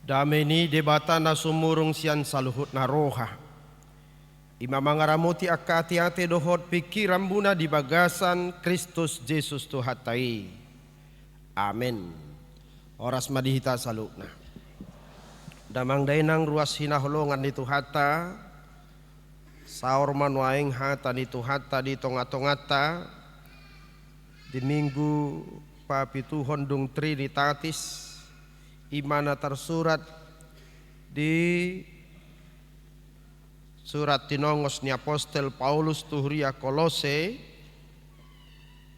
Dameni debata na sumurung sian saluhut na roha. Ima mangaramuti akka ati-ati dohot pikiran buna di bagasan Kristus Yesus Tuhatai. Amin. Oras madihita salukna. Damang dainang ruas hinaholongan di Tuhata. Saur manuaing hata di Tuhata di tonga-tongata. Di minggu papituhon dung Trinitatis. Imana tersurat di surat tinongos ni Apostel Paulus tuhuria Kolose,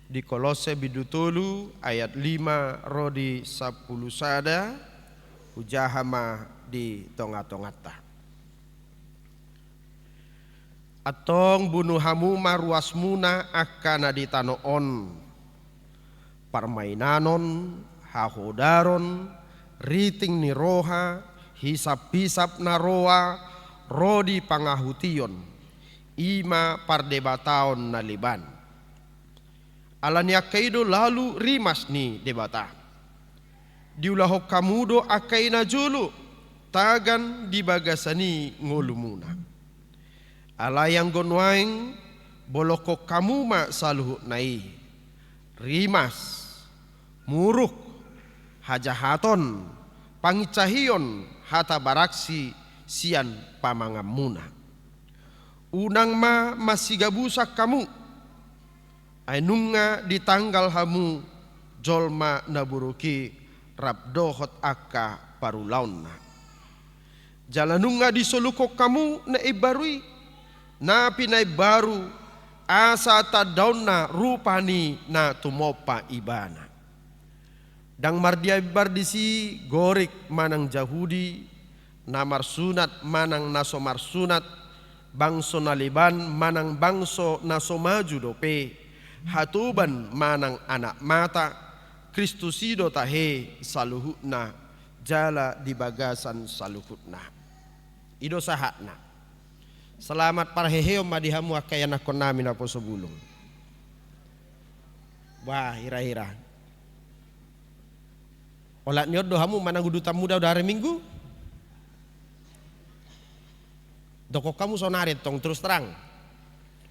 di Kolose bidutulu ayat 5 rodi 10 sada ujahama di tonga-tongata. Atong bunuh hamu maruas muna akana di tanoon permainanon hahodaron riting ni roha, hisap-hisap na roa, rodi pangahution, ima pardebataon na liban. Alanya kaido lalu rimas ni debata. Diulahok kamudo akai na julu, tagan di bagasani ngolumuna. Alayang gonwaing, boloko kamuma saluhu nai. Rimas, muruk, hajahaton, pangicahion, hata baraksi, sian pamangamuna. Unang masih gabusak kamu, ainunga di tanggal hamu, jolma naburuki, rabdohot akka parulauna. Jalanunga di solukok kamu na ibarui, na pinay baru, asa tadauna rupani na tumopa ibana. Dang mardia bardisi gorik manang Jahudi, namar sunat manang nasomar sunat, bangso naliban manang bangso nasomaju dope, hatuban manang anak mata, Kristusido tahe saluhutna, jala di bagasan saluhutna. Ido sahatna. Selamat parheheo madihamu akayana konami na po sebulung. Wah hira-hira. Olat nyod dohamu manang udutan muda udah hari minggu. Doko kamu sonarit tong terus terang.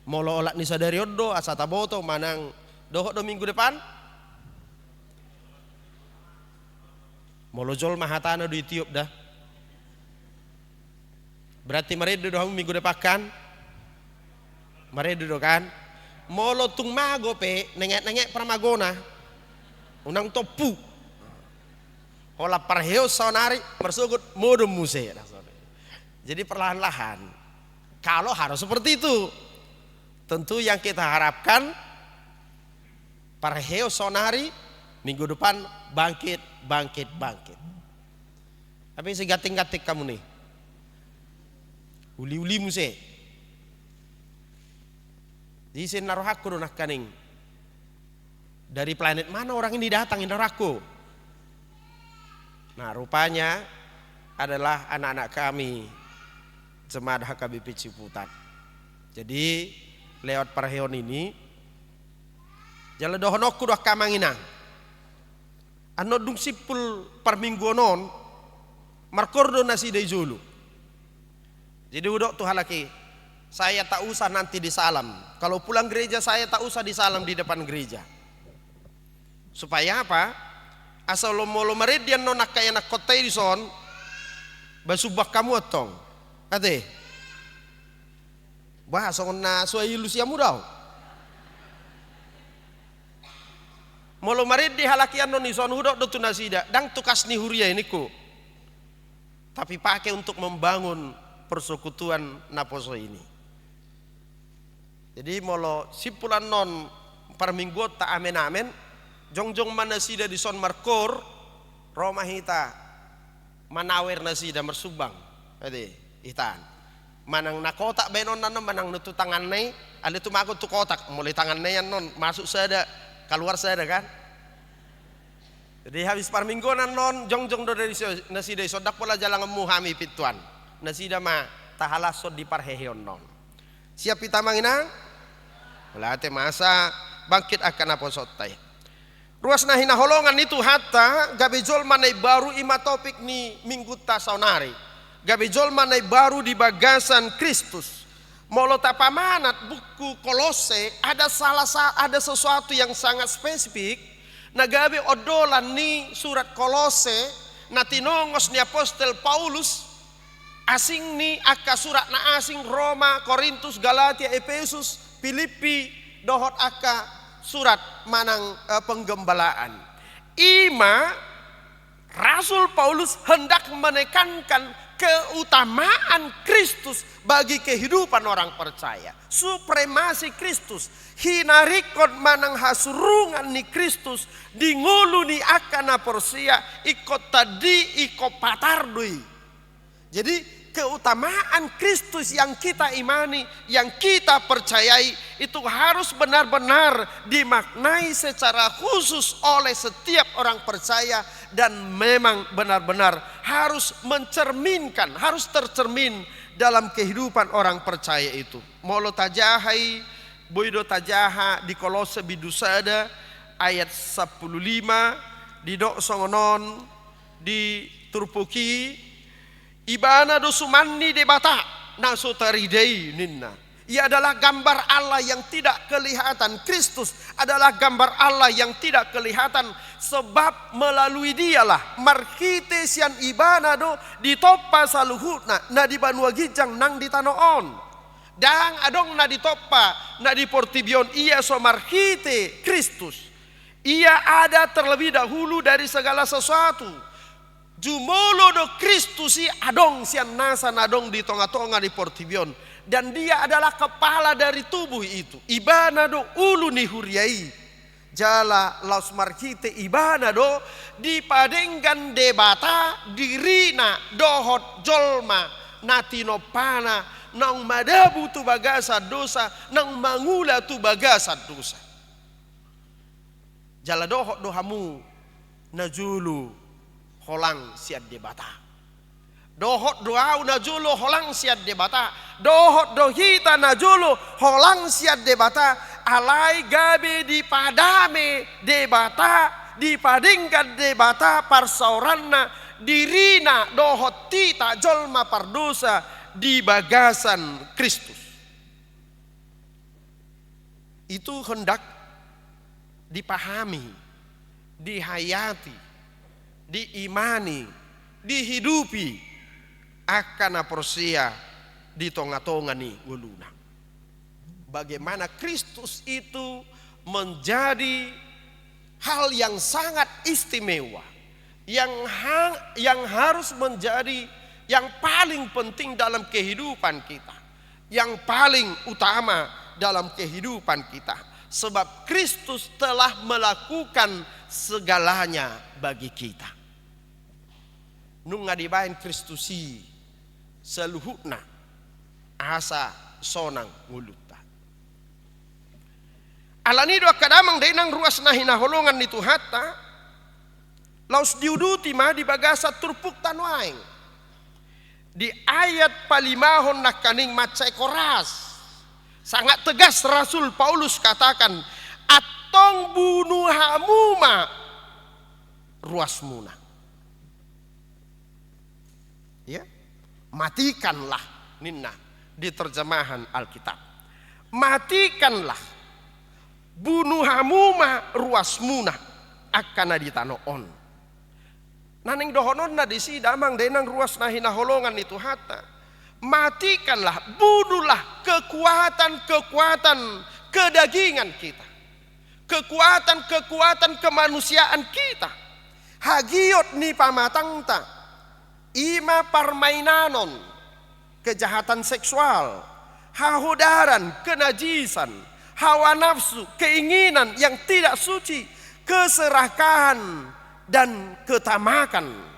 Molo olat nisa dari odo asata boto manang dohok do minggu depan. Molo jol mahatana do Etiop dah. Berarti meredo dohamu minggu depan kan? Meredo do kan? Molo tung mago pe nengek-nengek pramagona. Unang topu. Olah parheo sonari bersugut modum muse. Jadi perlahan-lahan. Kalau harus seperti itu, tentu yang kita harapkan parheo sonari minggu depan bangkit. Tapi segating-gatik kamu nih, uli-uli muse. Di sini narohaku donak kaning. Dari planet mana orang ini datang narohaku? Nah rupanya adalah anak-anak kami Jemaat HKBP Ciputat. Jadi lewat parheon ini jala dohonokku doh kamanginang ano dung sipul parmingguonon markordo nasi day julu. Jadi udok tuh halaki saya tak usah nanti disalam. Kalau pulang gereja saya tak usah disalam di depan gereja. Supaya apa? Asal lo molo meridian nonak kaya nak kota edison basubak kamu atong ate bahasa na so ilusia mudau molo merid di halakian non ison hudok do tunasida dang tukas ni huria ini ku tapi pakai untuk membangun persekutuan naposo ini. Jadi molo sipulan non parminggu tak amen-amen jongjong manasida di son markor Roma hita manawer nasida mersubang ade itan manang nakotak benon nan manang nutu tangan nei ale tu mago tu kotak mulai tangan nei non masuk sada keluar sada kan. Jadi habis parminggonan non jongjong do dari nasida sodak pola jalang muhami pituan nasida ma tahalasod di parheheon non siap pita manginang belate masa bangkit akan apa sotai. Ruas nahina holongan itu hatta gabe jol manai baru ima topik ni minggu tasonari. Gabe jol manai baru di bagasan Kristus. Molo tapamanat buku Kolose ada sesuatu yang sangat spesifik. Na gabe odolan ni surat Kolose na tinongos ni Apostel Paulus asing ni aka surat na asing Roma, Korintus, Galatia, Efesus, Filipi, dohot aka surat manang penggembalaan. Ima Rasul Paulus hendak menekankan keutamaan Kristus bagi kehidupan orang percaya. Supremasi Kristus. Hinarikon manang hasurungan ni Kristus. Dingulu ni akana porsia ikut tadi ikut patardui. Jadi keutamaan Kristus yang kita imani, yang kita percayai itu harus benar-benar dimaknai secara khusus oleh setiap orang percaya dan memang benar-benar harus mencerminkan, harus tercermin dalam kehidupan orang percaya itu. Molo tajahai, boido tajaha di Kolose bidusada ayat 15 di dok songonon di turpuki ibana dosumanni debata nasotaridei ninna. Ia adalah gambar Allah yang tidak kelihatan. Kristus adalah gambar Allah yang tidak kelihatan. Sebab melalui dialah markite sian ibana do ditopa saluhutna na di banua gijang nang di tanoon. Dang adong na ditopa na di portibion ia so markite Kristus. Ia ada terlebih dahulu dari segala sesuatu. Jumolo do Kristusi adong sian nasa nadong di tonga-tonga di portibion. Dan dia adalah kepala dari tubuh itu. Ibana do ulu ni huriai. Jala laus markite ibana do dipadenggan debata dirina dohot jolma natino pana nang madabu tu bagasa dosa nang mangula tu bagasa dosa. Jala dohot dohamu najulu holang siad debata. Dohot doau najulu holang siad debata. Dohot dohita najulu holang siad debata. Alai gabe dipadame debata. Dipadingkan debata parsauranna. Dirina dohot tita jolma pardosa di bagasan Kristus. Itu hendak dipahami, dihayati, diimani, dihidupi akan aporsia di tonga-tonga ni guluna. Bagaimana Kristus itu menjadi hal yang sangat istimewa, yang harus menjadi yang paling penting dalam kehidupan kita, yang paling utama dalam kehidupan kita. Sebab Kristus telah melakukan segalanya bagi kita. Nung ngadibain Kristusi seluhutna asa sonang ngulutta. Alanido kadamang denang ruas nahina holongan itu hatta laus diuduti ma di bagasa turpuk tanwaing. Di ayat palimahon nakaning macai koras. Sangat tegas Rasul Paulus katakan, atong bunuh hamuma ruasmuna. Ya, matikanlah ninna di terjemahan Alkitab. Matikanlah bunuh hamuma ruasmuna akan aditanoon. Naning dohonon na di si damang denang ruas nahina holongan itu hatta. Matikanlah, bunuhlah kekuatan-kekuatan kedagingan kita. Kekuatan-kekuatan kemanusiaan kita. Hagiot ni pamatangta. Ima permainanon, kejahatan seksual, hahudaran, kenajisan, hawa nafsu, keinginan yang tidak suci, keserakahan dan ketamakan.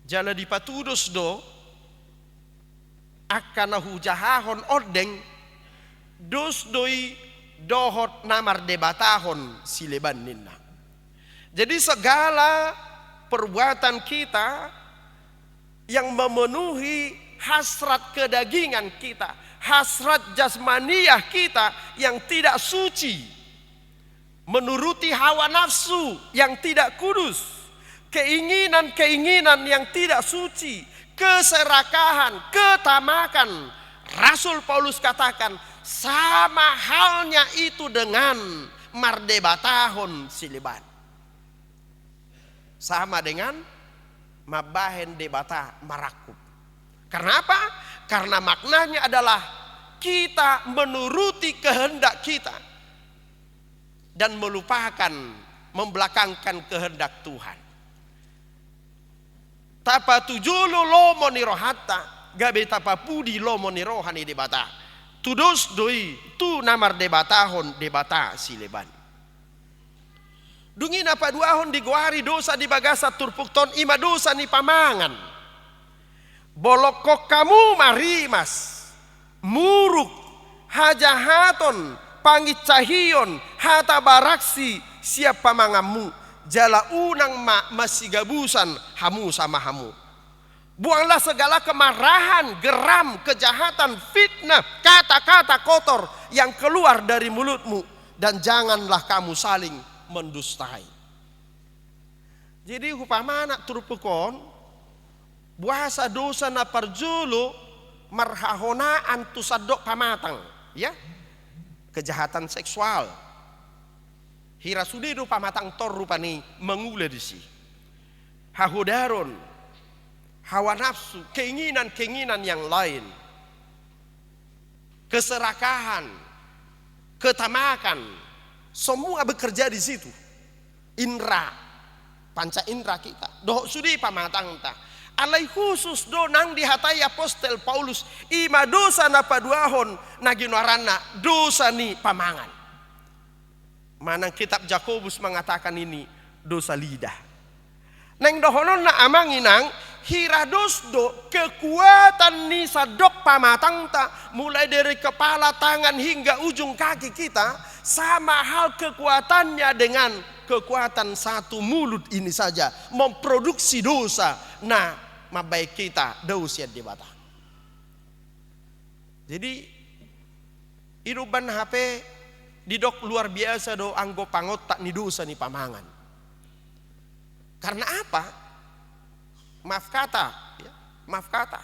Jala dipatudos do akana hujahahon odeng dos doi dohot namar debatahon sileban ninna. Jadi segala perbuatan kita yang memenuhi hasrat kedagingan kita, hasrat jasmaniah kita yang tidak suci, menuruti hawa nafsu yang tidak kudus, keinginan-keinginan yang tidak suci, keserakahan, ketamakan. Rasul Paulus katakan sama halnya itu dengan mardebatahon siliban. Sama dengan mabahen debata marakub. Karena apa? Karena maknanya adalah kita menuruti kehendak kita dan melupakan, membelakangkan kehendak Tuhan. Tapa tujulu lo monirohata, gabe tapa pudi lo monirohani debata. Tudos doi tu namar debatahon debata sileban. Dungin apa duahon diguari dosa di bagasa turpukton ima dosa ni pamangan. Bolokok kamu marimas, muruk, hajahaton, pangit cahion, hata baraksi siap pamangamu. Jala unang masih gabusan hamu sama hamu. Buanglah segala kemarahan, geram, kejahatan, fitnah, kata-kata kotor yang keluar dari mulutmu. Dan janganlah kamu saling mendustai. Jadi upamana turpukon buasa dosa na parjulu marhahonaan tu sadok pamatang, ya, kejahatan seksual. Hira sudidu pamatang tor rupani mengule disi. Hahudaron, hawa nafsu, keinginan-keinginan yang lain, keserakahan, ketamakan, semua bekerja di situ. Indra, panca indra kita, doh sudi pamatang ta. Alai khusus do nang dihatai apostel Paulus ima dosa na paduahon naginwarana dosa ni pamangan. Manang kitab Jakobus mengatakan ini dosa lidah. Neng dohonon na amanginang hirados do kekuatan ni sadok pamatang ta mulai dari kepala, tangan hingga ujung kaki kita sama hal kekuatannya dengan kekuatan satu mulut ini saja memproduksi dosa. Nah, mabaik kita dausiat di bata. Jadi hidupan HP didok luar biasa do anggo pangot tak ni dosa ni pamangan. Karena apa? Maaf kata, ya, maaf kata.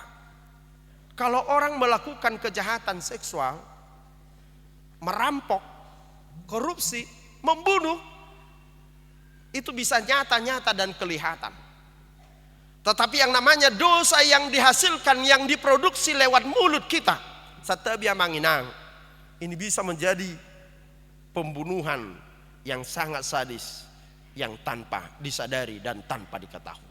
Kalau orang melakukan kejahatan seksual, merampok, korupsi, membunuh, itu bisa nyata-nyata dan kelihatan. Tetapi yang namanya dosa yang dihasilkan, yang diproduksi lewat mulut kita, satebia manginang, ini bisa menjadi pembunuhan yang sangat sadis, yang tanpa disadari dan tanpa diketahui.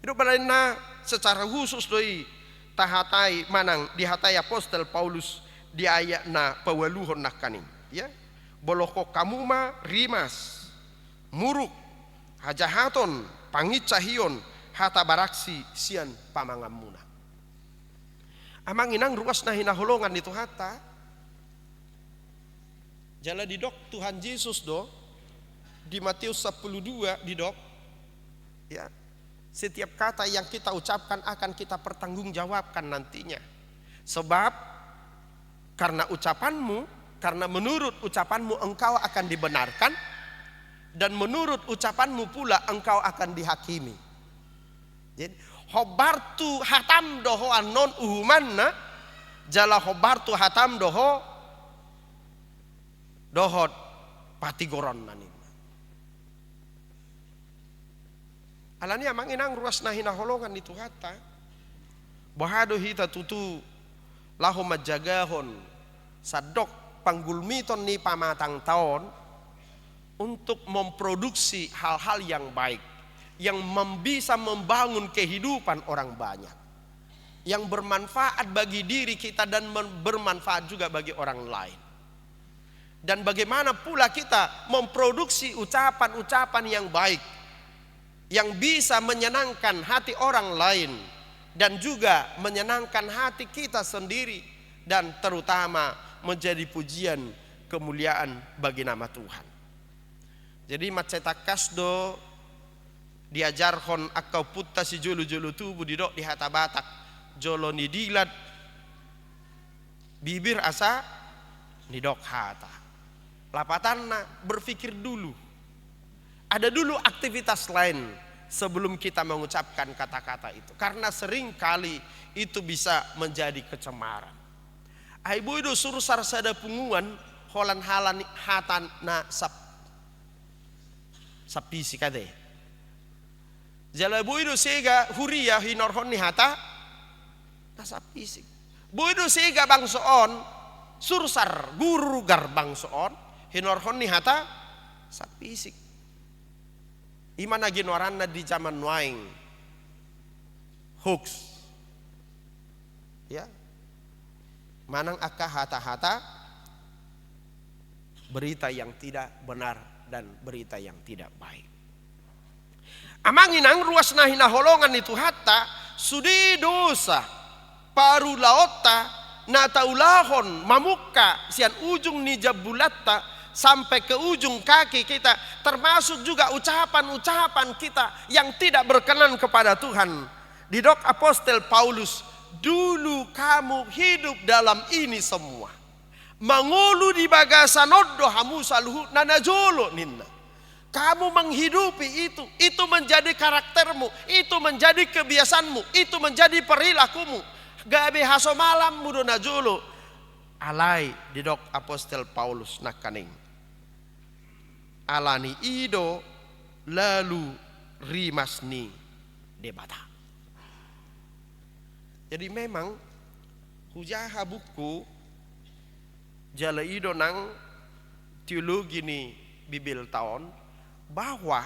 Hidup lainnya secara khusus doi tahatai manang dihatai apostel Paulus di ayat na pawaluhon nak kaning, ya, boloko kamuma rimas, muruk, hajahaton, pangit cahion, hata baraksi sian pamangamuna. Amang inang ruas na hinaholongan itu hata. Jala didok Tuhan Yesus do di Matius 12 didok, ya, setiap kata yang kita ucapkan akan kita pertanggungjawabkan nantinya. Sebab karena ucapanmu, karena menurut ucapanmu engkau akan dibenarkan, dan menurut ucapanmu pula engkau akan dihakimi. Jadi hobartu hatam doho anon uhumanna jala hobartu hatam doho dohot patigoron nanin. Alani amang inang ruas na hinaholongan itu hata bahado hita tutu lahu majagahon sadok panggulmiton ni pamatang taon untuk memproduksi hal-hal yang baik yang bisa membangun kehidupan orang banyak, yang bermanfaat bagi diri kita dan bermanfaat juga bagi orang lain. Dan bagaimana pula kita memproduksi ucapan-ucapan yang baik yang bisa menyenangkan hati orang lain dan juga menyenangkan hati kita sendiri, dan terutama menjadi pujian kemuliaan bagi nama Tuhan. Jadi macetak kasdo diajarhon akau putta si julu-julu tubuh didok di hata batak jolo ni dilat bibir asa nidok hata. Lapatanna berpikir dulu. Ada dulu aktivitas lain sebelum kita mengucapkan kata-kata itu. Karena sering kali itu bisa menjadi kecemaran. Aibu itu suruh sarsada punguan holan halan hatan na sapisi kade. Jala buido sega huria hinorhon ni hata na sapisi. Buido sega bangsoon sursar guru gar bangsoon hinorhon ni hata sapisi. Imana ginoranna di zaman waing hoax. Ya. Manang aka hata-hata berita yang tidak benar dan berita yang tidak baik. Amanginang ruas nahina holongan itu hatta sudi dosa paru laota nataulahon mamuka sian ujung ni jabulatta sampai ke ujung kaki kita, termasuk juga ucapan-ucapan kita yang tidak berkenan kepada Tuhan. Didok Apostel Paulus, dulu kamu hidup dalam ini semua. Mangulu di bagasanoddo hamu saluhu nanajolo ninna. Kamu menghidupi itu menjadi karaktermu, itu menjadi kebiasaanmu, itu menjadi perilakumu. Gabe haso malam mudo najolo. Alai didok Apostel Paulus nakaning. Alani ido lalu rimasni debata. Jadi memang hujaha buku jala ido nang teologi ni Bibil tahun bahwa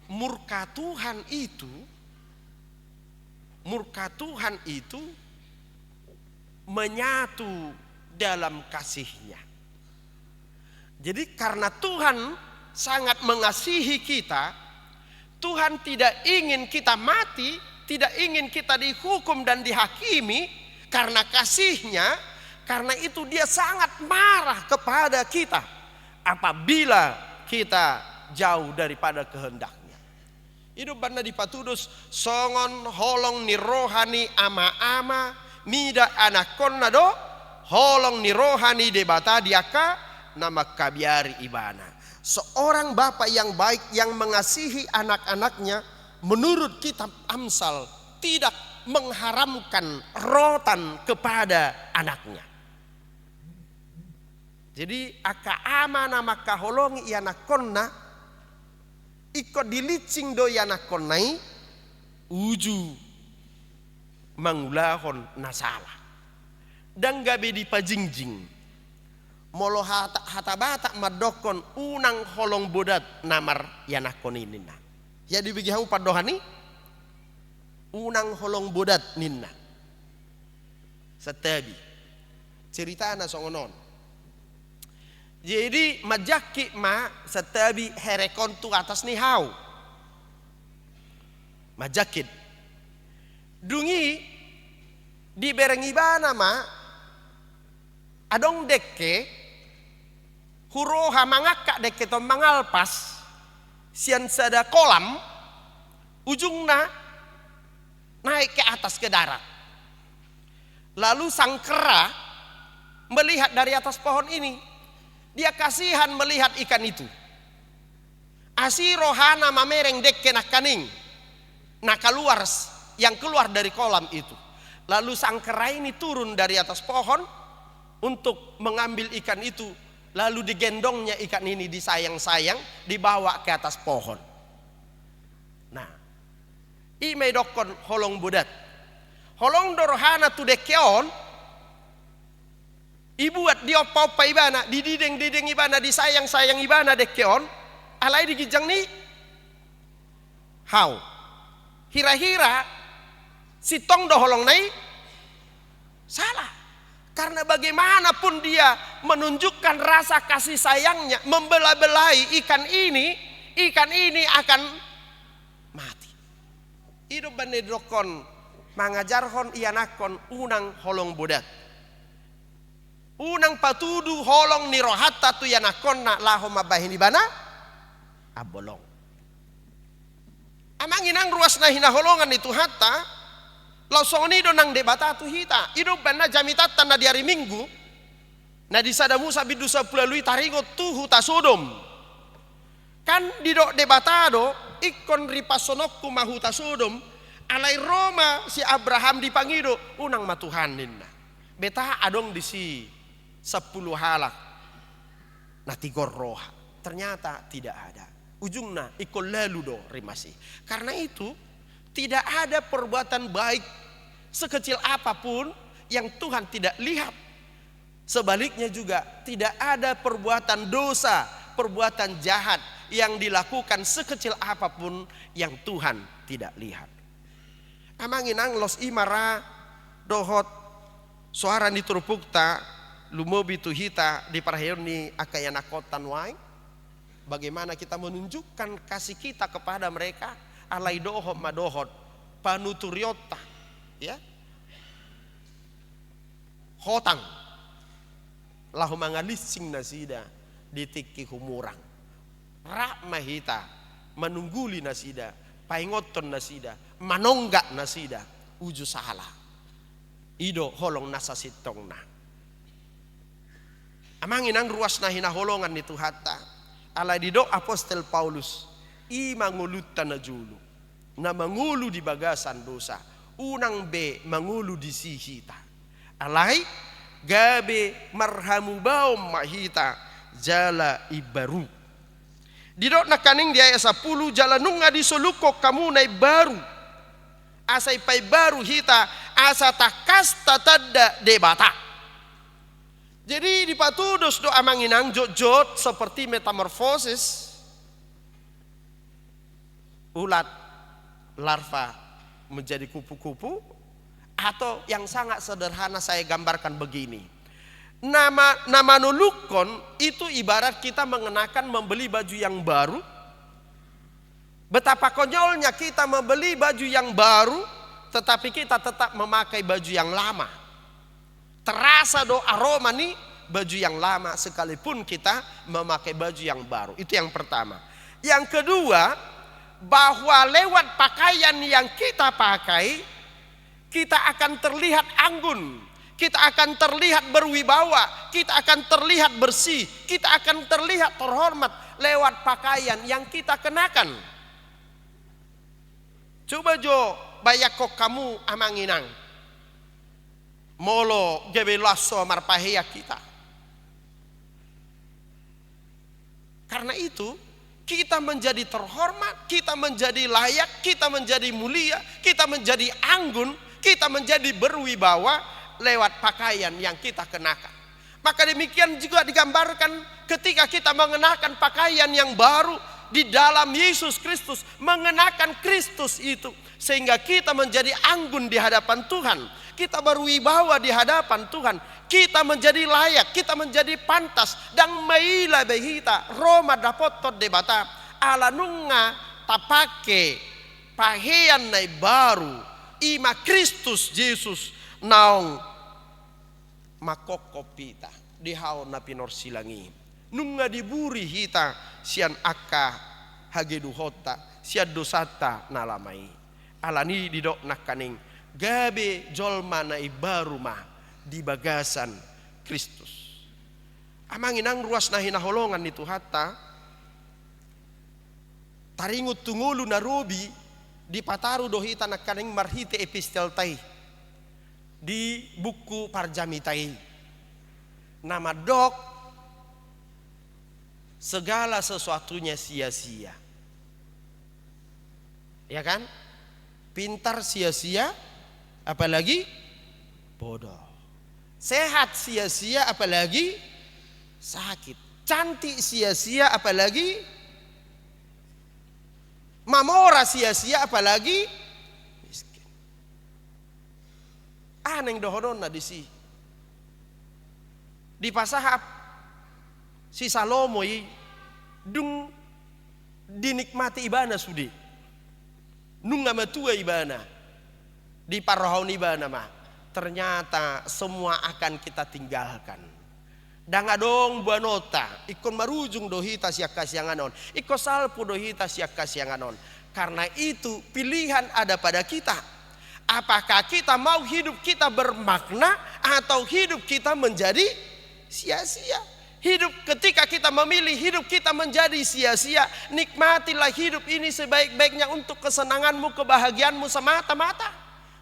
murka Tuhan itu menyatu dalam kasih-Nya. Jadi karena Tuhan sangat mengasihi kita, Tuhan tidak ingin kita mati, tidak ingin kita dihukum dan dihakimi karena kasih-Nya. Karena itu Dia sangat marah kepada kita apabila kita jauh daripada kehendak-Nya. Hidup banda dipatudus songon holong ni rohani ama-ama mida anakonna do holong ni rohani debata diaka nama kabiari ibana. Seorang bapak yang baik yang mengasihi anak-anaknya menurut kitab Amsal tidak mengharamkan rotan kepada anaknya. Jadi aka ama nama kaholongi ianakonna ikut dilicing do ianakonnai uju mangulahon nasalah. Dan gabe dipajingjing molo hata batak madokon unang holong bodat namar yanakon ninna. Ya dibagi hau padohani unang holong bodat ninna. Setabi cerita na songonon. Jadi majaki ma setabi herekon tu atas ni hau. Majakit. Dungi di berengibana ma adong dekke huroha mangakak dekke to mangalpas sian sada kolam ujungna naik ke atas ke darat. Lalu sang kera melihat dari atas pohon ini. Dia kasihan melihat ikan itu. Asirohana mamereng dekke nakaning. Nah yang keluar dari kolam itu. Lalu sang kera ini turun dari atas pohon untuk mengambil ikan itu. Lalu digendongnya ikan ini disayang-sayang dibawa ke atas pohon. Nah, ime dokon holong budat. Holong dorohana tu dekkeon. Ibuat dia papa ibana, didideng ibana, disayang ibana dekkeon. Alai digijang ni hau. Hira-hira si tong do holong nai salah. Karena bagaimanapun dia menunjukkan rasa kasih sayangnya, membela-belai ikan ini akan mati. Hidup banedokon mangajarhon ianakon unang holong bodat. Unang patudu holong ni rohata tu yanakon na laho mabahin ibana abolong. Amanginang ruas na hinaholongan itu hatta lausong ni do nang debata tu hita. Hidup bana jamitatan na di hari Minggu Nah di sada Musa bidusa pulalui taringot tuhu ta Sodom. Kan di dok debatado ikon ripasonokku mahuta Sodom. Alai Roma si Abraham dipangido unang matuhanin na. Beta adong di si 10 halak. Nah tigor roha. Ternyata tidak ada. Ujungnya ikon lalu do rimasi. Karena itu tidak ada perbuatan baik sekecil apapun yang Tuhan tidak lihat. Sebaliknya juga tidak ada perbuatan dosa, perbuatan jahat yang dilakukan sekecil apapun yang Tuhan tidak lihat. Amanginang los imara dohot suara ni turupukta lumobi tuhita di parhayon ni akayana kotan wai. Bagaimana kita menunjukkan kasih kita kepada mereka alai dohot madohot panuturiota ya. Hotang lahu mangalising nasida ditiki humurang. Rak mahita menungguli nasida, paingoton nasida, manonggak nasida, uju salah. Ido holong nasa sitong na. Amangin ang ruas na hinaholongan ni Tuhata. Ala dido Apostel Paulus, i mangulutan na julu, na mangulu di bagasan dosa, unang be mangulu di sihita. Alay, gabe marhamu baum mahita, jala ibaru. Didok na kaning di ayat 10 jalanung nga di solukok kamu na baru. Asay pay baru hita asa takas tatada debata. Jadi dipatudos do amanginang jot-jot seperti metamorfosis. Ulat larva menjadi kupu-kupu. Atau yang sangat sederhana saya gambarkan begini. Nama nulukon itu ibarat kita mengenakan membeli baju yang baru. Betapa konyolnya kita membeli baju yang baru tetapi kita tetap memakai baju yang lama. Terasa do aroma nih baju yang lama sekalipun kita memakai baju yang baru. Itu yang pertama. Yang kedua, bahwa lewat pakaian yang kita pakai kita akan terlihat anggun, kita akan terlihat berwibawa, kita akan terlihat bersih, kita akan terlihat terhormat lewat pakaian yang kita kenakan. Coba jo bayakok kamu amanginang, molo gebelaso marpahia kita. Karena itu kita menjadi terhormat, kita menjadi layak, kita menjadi mulia, kita menjadi anggun, kita menjadi berwibawa lewat pakaian yang kita kenakan. Maka demikian juga digambarkan ketika kita mengenakan pakaian yang baru di dalam Yesus Kristus, mengenakan Kristus itu sehingga kita menjadi anggun di hadapan Tuhan, kita berwibawa di hadapan Tuhan, kita menjadi layak, kita menjadi pantas dan maila behita Roma dapotot debata ala nunga tapake pakaian nai baru ima Kristus Yesus naong makokopita dihau na pinorsilangi nunga diburi hita sian akka hageduhota sian dosata nalamai alani didok nakaning gabe jolma na ibaru mah di bagasan Kristus. Amanginang ruas na hinaholongan ni Tuhata taringut tungulu na robi di pataru dohita nakaning marhite epistel tai di buku parjamitai nama dok segala sesuatunya sia-sia, ya kan? Pintar sia-sia, apalagi bodoh. Sehat sia-sia, apalagi sakit. Cantik sia-sia, apalagi mamora sia-sia, apalagi miskin. Aneng dohodon na disi. Di pasahap si Salomo dung dinikmati ibana sudi. Nung matua ibana di parohaun ibana mah. Ternyata semua akan kita tinggalkan. Dangadong buanota ikon marujung dohita siak kasyanganon, ikon salpu dohita siak kasyanganon. Karena itu pilihan ada pada kita. Apakah kita mau hidup kita bermakna atau hidup kita menjadi sia-sia. Hidup ketika kita memilih hidup kita menjadi sia-sia, nikmatilah hidup ini sebaik-baiknya untuk kesenanganmu, kebahagiaanmu semata-mata.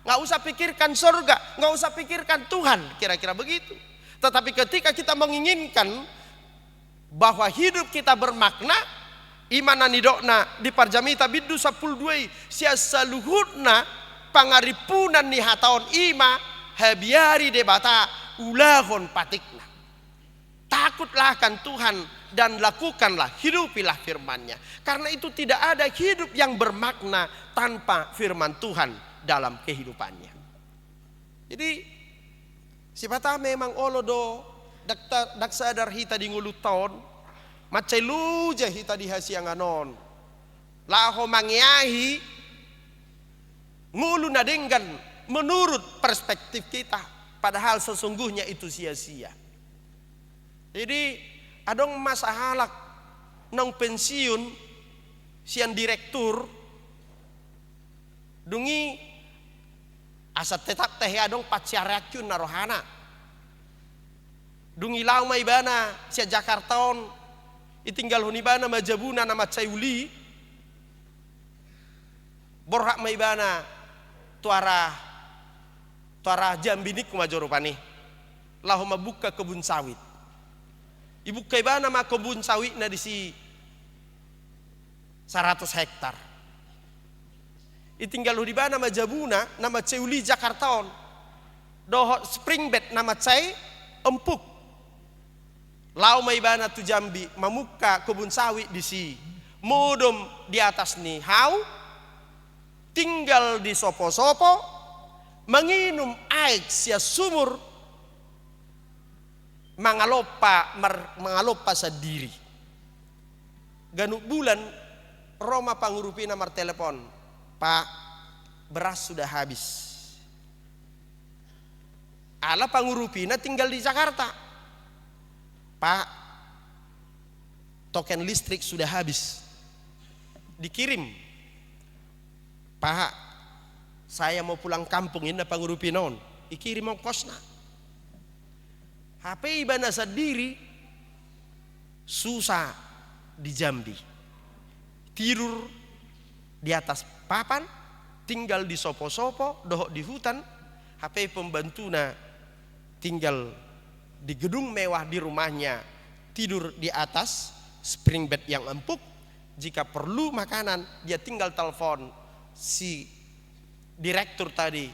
Nggak usah pikirkan surga, nggak usah pikirkan Tuhan, kira-kira begitu. Tetapi ketika kita menginginkan bahwa hidup kita bermakna, imana nidokna di parjamita bidu 12 siasa luhutna pangaripunan ni hataon ima habiari debata ulahon patikna. Takutlah akan Tuhan dan lakukanlah, hidupilah firman-Nya. Karena itu tidak ada hidup yang bermakna tanpa firman Tuhan dalam kehidupannya. Jadi sipata memang olodo dak sadar hita di nguluton macai luja hita di hasianganon. Laho mangyahi ngulu nadenggan menurut perspektif kita, padahal sesungguhnya itu sia-sia. Jadi adong masalah nong pensiun sian direktur dungi asat tetap teh adong paciarakyun narohana dungi lau mai bana sia Jakartaon itinggal huni bana majabuna nama cayuli borhak mai bana tuara jambinik kumajorupani lahu mabuka kebun sawit. Ibu kaiba nama kebun sawit na di si 100 hektar. Itinggal di bana nama Jabuna, nama Ceuli Jakartaon. Doho springbed nama Cai empuk. Lau mai bana tu Jambi mamuka kebun sawit di si. Modom di atas ni hau. Tinggal di sopo-sopo. Menginum air sia sumur. Mangalopa sendiri. Ganuk bulan Roma pangurupi nomor telepon, Pak, beras sudah habis. Ala pangurupina tinggal di Jakarta. Pak, token listrik sudah habis. Dikirim. Pak, saya mau pulang kampung ini pangurupinon. Ikirim ongkosna. HP ibana sendiri susah di Jambi. Tidur di atas papan, tinggal di sopo-sopo, dohok di hutan. HP pembantuna tinggal di gedung mewah di rumahnya, tidur di atas spring bed yang empuk. Jika perlu makanan, dia tinggal telepon si direktur tadi.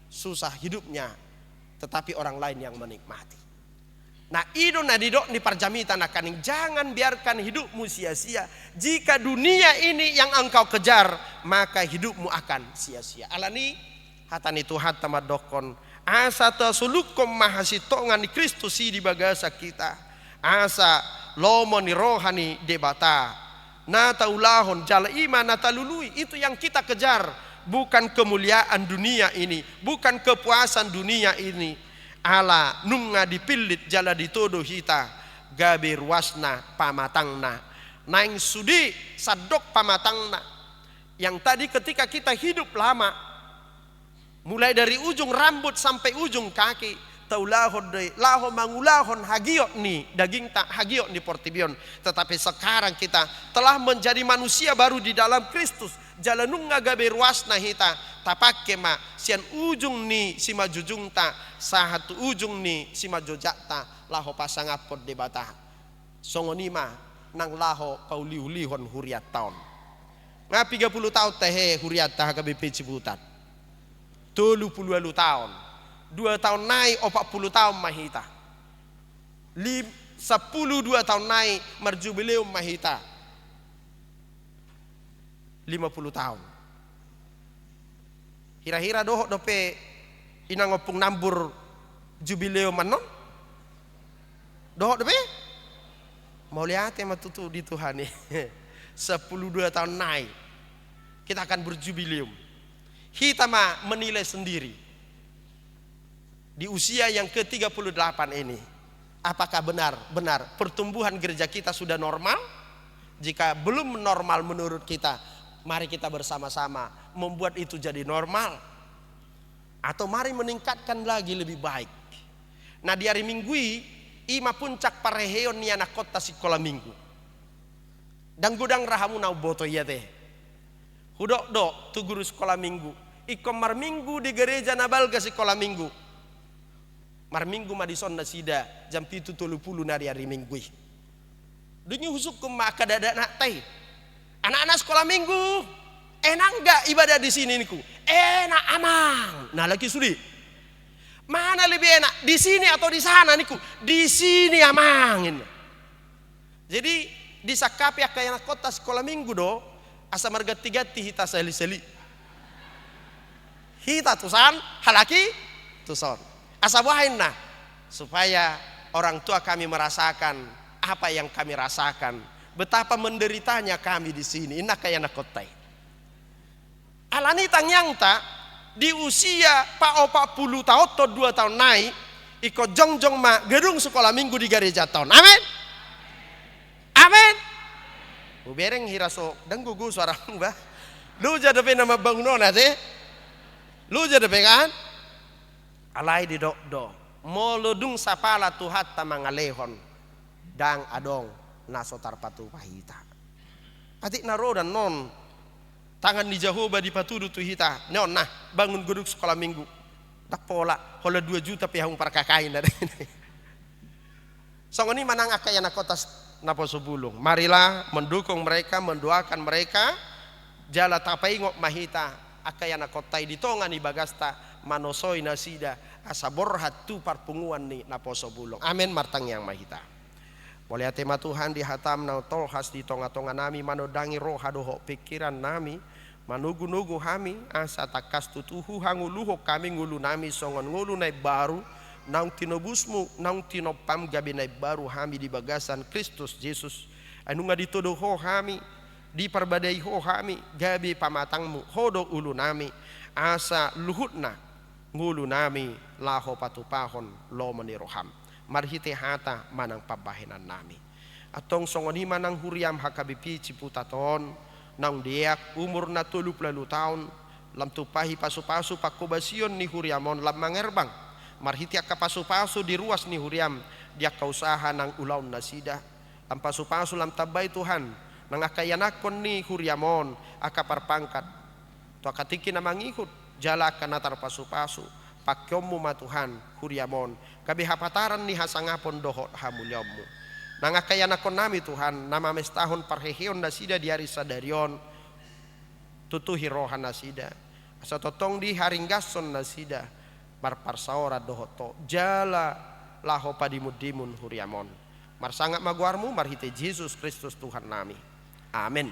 Susah hidupnya, tetapi orang lain yang menikmati. Nah ido nadidok di parjamita nakaning, jangan biarkan hidupmu sia-sia. Jika dunia ini yang engkau kejar, maka hidupmu akan sia-sia. Alani hatani Tuhan tamadokon asa tasulukom mahasitongan di Kristus di bagasa kita. Asa lomo ni rohani debata nata ulahon jala iman nata lului. Itu yang kita kejar, bukan kemuliaan dunia ini, bukan kepuasan dunia ini. Ala nunga dipilit jala ditodo hita gabe ruasna pamatangna naing sudi sadok pamatangna. Yang tadi ketika kita hidup lama, mulai dari ujung rambut sampai ujung kaki, taulahon de laho mangulahon hagiot ni daging tak hagiot ni portibion. Tetapi sekarang kita telah menjadi manusia baru di dalam Kristus. Jalanung ngagabe ruasna hita tapake ma sian ujung ni si majujung ta sahatu ujung ni si majojakta laho pasangapod debata songonima nang laho pauliulihon huriat taon nga 30 tahun tehe huriat tah KBP Ciputat 30 tahun 2 tahun naik 40 tahun mahita 10 2 tahun naik marjubileum mahita 50 tahun. Hira-hira dohok dope inangopung nambur jubileo manon. Dohok dope? Mau lihat ya matutu di Tuhan nih. 10-2 tahun naik. Kita akan berjubileum. Kita mah menilai sendiri. Di usia yang ke-38 ini. Apakah benar pertumbuhan gereja kita sudah normal? Jika belum normal menurut kita, mari kita bersama-sama membuat itu jadi normal. Atau mari meningkatkan lagi lebih baik. Nah di hari Minggu Ima puncak pareheon ni anak kota sekolah minggu. Dan gudang rahamu nau boto iya teh. Hudok dok tu guru sekolah minggu. Ikom mar minggu di gereja nabalga sekolah minggu. Mar minggu madison nasida jam 7.30 nari hari minggu. Dunia husukum maka dada nak teh. Anak-anak sekolah minggu enak enggak ibadah di sini niku? Enak amang. Nah lagi sudi. Mana lebih enak? Di sini atau di sana niku? Di sini amang. Jadi disakapi akayana kota sekolah minggu do asa marga tigati hita seli-seli. Hita tusan halaki tuson. Asa buahin nah supaya orang tua kami merasakan apa yang kami rasakan. Betapa menderitanya kami di sini. Ina kayana kota. Alani tangyangta di usia pa 40 tahun atau 2 tahun naik iko jongjong ma gedung sekolah minggu di gereja tahun. Amin. Amin. Ubereng hiraso dan gugu suara mbah. Lu jadi nama bangunan teh. Lu jadi kan? Alai di dok do. Molodung sapala tuhat tamangalehon dang adong nasotar patu pahita. Atik naro dan non tangan di Jehovah di patudu tu hita. Non nah bangun gedung sekolah minggu. Tak pola hola 2 juta pihang parkakain ada. Song ini manang akayana kota naposo bulung. Marilah mendukung mereka, mendoakan mereka. Jala tapai ngok mahita akayana kota di tongan di bagasta manosoi nasida asabor hatu parpunguan ni naposo bulung. Amin martang yang mahita. Boleh tema Tuhan dihatam na tolhas di tonga-tonga nami manodangi roh hadoho pikiran nami manugu-nugu hami asa takas tutuhu hanguluho kami ngulu nami songon ngulu nai baru naung tinobusmu naung tinopam gabi nai baru hami di bagasan Kristus Yesus anu ngaditodoho hami di perbadai ho hami gabi pamatangmu hodo ulu nami asa luhutna ngulu nami laho patupahon lo meniroham marhite hata manang pabahenan nami atong songoni manang huriam hakabipi ciputaton nang diak umur na 30 tahun lam tupahi pasu-pasu pakobasion ni huriamon lam mangerbang marhiti ka pasu-pasu di ruas ni huriam dia kausaha nang ulaun nasida lam pasu-pasu lam tabay Tuhan nang akayanakon ni huriamon akaparpangkat to akatiki na mangikut jala kanatar pasu-pasu pakyomu matuhan huriamon kabi hapataran ni hasangapon dohot hamulyomu nangakayanakon nami Tuhan nama mestahon parheheon nasida di hari sadarion tutuhi rohan nasida asa totong di haringgason nasida marparsaora dohoto jala laho padimudimun huriamon marsangap maguarmu marhite Yesus Kristus Tuhan nami amin.